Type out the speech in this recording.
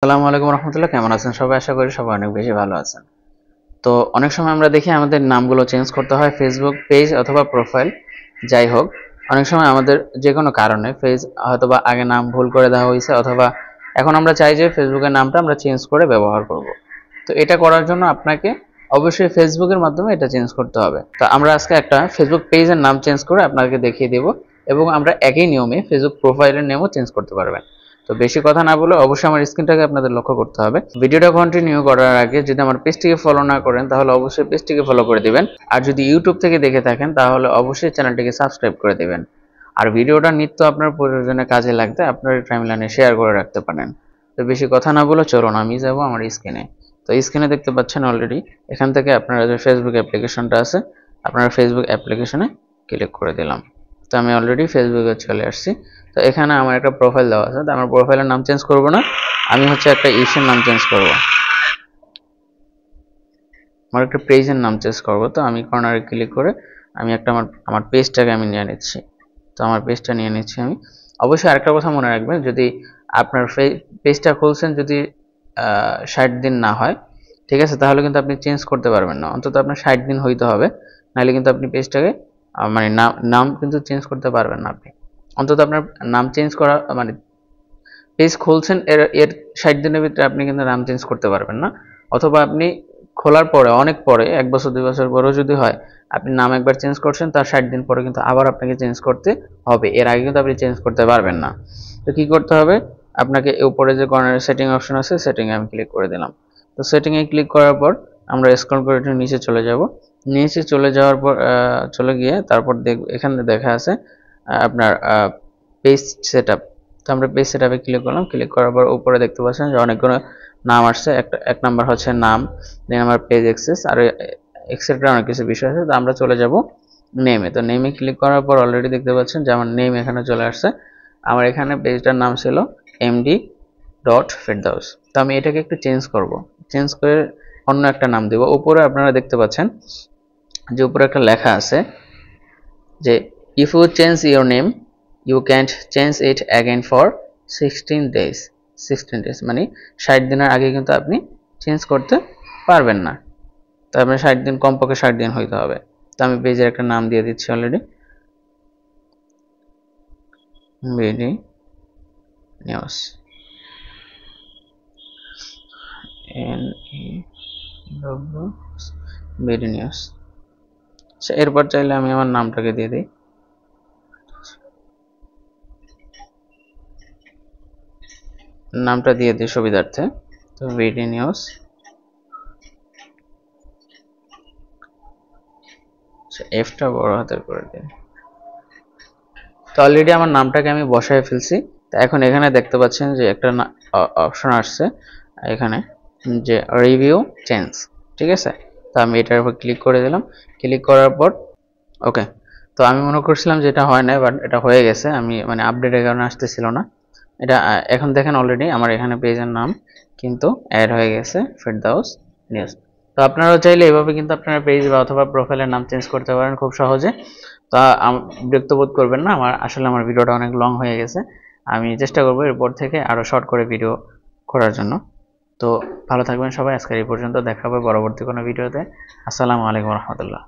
আসসালামু আলাইকুম রহমতুল্লাহ। কেমন আছেন সবাই? আশা করি সবাই অনেক বেশি ভালো আছেন। তো অনেক সময় আমরা দেখি আমাদের নামগুলো চেঞ্জ করতে হয়, ফেসবুক পেজ অথবা প্রোফাইল যাই হোক। অনেক সময় আমাদের যে কোনো কারণে হয়তোবা আগে নাম ভুল করে দেওয়া হয়েছে, অথবা এখন আমরা চাই যে ফেসবুকের নামটা আমরা চেঞ্জ করে ব্যবহার করব। তো এটা করার জন্য আপনাকে অবশ্যই ফেসবুকের মাধ্যমে এটা চেঞ্জ করতে হবে। তো আমরা আজকে একটা ফেসবুক পেজের নাম চেঞ্জ করে আপনাকে দেখিয়ে দেব, এবং আমরা একই নিয়মে ফেসবুক প্রোফাইলের নেমও চেঞ্জ করতে পারবেন। তো বেশি কথা না বলে অবশ্যই আমার স্ক্রিনটাকে আপনাদের লক্ষ্য করতে হবে। ভিডিওটা কন্টিনিউ করার আগে যদি আমার পেজটিকে ফলো না করেন তাহলে অবশ্যই পেজটিকে ফলো করে দিবেন, আর যদি ইউটিউব থেকে দেখে থাকেন তাহলে অবশ্যই চ্যানেলটিকে সাবস্ক্রাইব করে দিবেন। আর ভিডিওটা নিত্য আপনার প্রয়োজনে কাজে লাগতে আপনার টাইমলাইনে শেয়ার করে রাখতে পারেন। তো বেশি কথা না বলে চলুন আমি যাব আমার স্ক্রিনে। তো স্ক্রিনে দেখতে পাচ্ছেন অলরেডি, এখান থেকে আপনারা যে ফেসবুক অ্যাপ্লিকেশনটা আছে আপনারা ফেসবুক অ্যাপ্লিকেশনে ক্লিক করে দিলাম। তো আমি অলরেডি ফেসবুকে চলে আসছি। তো এখানে আমার একটা প্রোফাইল দেওয়া আছে, তো আমার প্রোফাইলের নাম চেঞ্জ করব না, আমি একটা ইস্যুর নাম চেঞ্জ করব, আমার একটা পেজের নাম চেঞ্জ করব। তো আমি কর্নারে ক্লিক করে আমি একটা আমার পেজটাকে আমি নিয়ে নিচ্ছি। তো আমার পেজটা নিয়ে নিচ্ছি আমি। অবশ্যই আরেকটা কথা মনে রাখবেন, যদি আপনার পেজটা খুলছেন যদি 60 দিন না হয়, ঠিক আছে, তাহলে কিন্তু আপনি চেঞ্জ করতে পারবেন না। অন্তত আপনার 60 দিন হইতে হবে, নাহলে কিন্তু আপনি পেজটাকে মানে নাম কিন্তু চেঞ্জ করতে পারবেন না আপনি। অন্তত আপনার নাম চেঞ্জ করা মানে পেজ খুলছেন এর 60 দিনের ভিতরে আপনি কিন্তু নাম চেঞ্জ করতে পারবেন না। অথবা আপনি খোলার পরে অনেক পরে 1 বছর 2 বছর পরেও যদি হয়, আপনি নাম একবার চেঞ্জ করছেন, তার 60 দিন পরে কিন্তু আবার আপনাকে চেঞ্জ করতে হবে, এর আগে কিন্তু আপনি চেঞ্জ করতে পারবেন না। তো কি করতে হবে, আপনাকে উপরে যে কর্নারে সেটিং অপশন আছে সেটিংয়ে আমি ক্লিক করে দিলাম। তো সেটিংয়ে ক্লিক করার পর আমরা স্ক্রল করে একটু নিচে চলে যাব। নিচে চলে যাওয়ার পর চলে গিয়ে তারপর এখানে দেখা আছে আপনার পেজ সেটআপ। তো আমরা পেজ সেটআপে ক্লিক করলাম। ক্লিক করার পর উপরে দেখতে পাচ্ছেন যে অনেকগুলো নাম আসছে। এক নাম্বার হচ্ছে নাম, দেন আমার পেজ অ্যাক্সেস, আর এক্সেট্রা অনেক কিছু বিষয় আছে। তো আমরা চলে যাব নেমে। তো নেমে ক্লিক করার পর অলরেডি দেখতে পাচ্ছেন যে আমার নেম এখানে চলে আসছে। আমার এখানে পেজটার নাম ছিল md.firdaus। তো আমি এটাকে একটু চেঞ্জ করব, চেঞ্জ করে অন্য একটা নাম দেব। উপরে আপনারা দেখতে পাচ্ছেন যে উপরে একটা লেখা আছে যে if you change your name you can't change it again for 16 days. 16 days মানে 60 দিনের আগে কিন্তু আপনি চেঞ্জ করতে পারবেন না। তো আপনার 60 দিন, কমপক্ষে 60 দিন হইতে হবে। তো আমি পেজের একটা নাম দিয়ে দিচ্ছি already, BD news, BD news. এরপর চাইলে আমি আমার নামটাকে দিয়ে দিই, নামটা দিয়ে দিই সুবিধার্থে। তো বিডি নিউজ, এফটা বড় হাতের করে দিই। তো অলরেডি আমার নামটাকে আমি বসায় ফেলছি। তো এখন এখানে দেখতে পাচ্ছেন যে একটা অপশন আসছে এখানে যে রিভিউ চেঞ্জ, ঠিক আছে। তো আমি এটার উপর ক্লিক করে দিলাম। ক্লিক করার পর ওকে। তো আমি মনে করছিলাম যে এটা হয় না, বাট এটা হয়ে গেছে। আমি মানে আপডেটের কারণে আসতেছিল না এটা। এখন দেখেন অলরেডি আমার এখানে পেজের নাম কিন্তু অ্যাড হয়ে গেছে, ফেরদাউস নিউজ। তো আপনারাও চাইলে এভাবে কিন্তু আপনারা পেজ বা অথবা প্রোফাইলের নাম চেঞ্জ করতে পারেন খুব সহজে। তা বিরক্ত বোধ করবেন না, আমার ভিডিওটা অনেক লং হয়ে গেছে। আমি চেষ্টা করবো এরপর থেকে আরো শর্ট করে ভিডিও করার জন্য। তো ভালো থাকবেন সবাই, আজকের এই পর্যন্ত, দেখা হবে পরবর্তী কোনো ভিডিওতে। আসসালামু আলাইকুম রহমতুল্লাহ।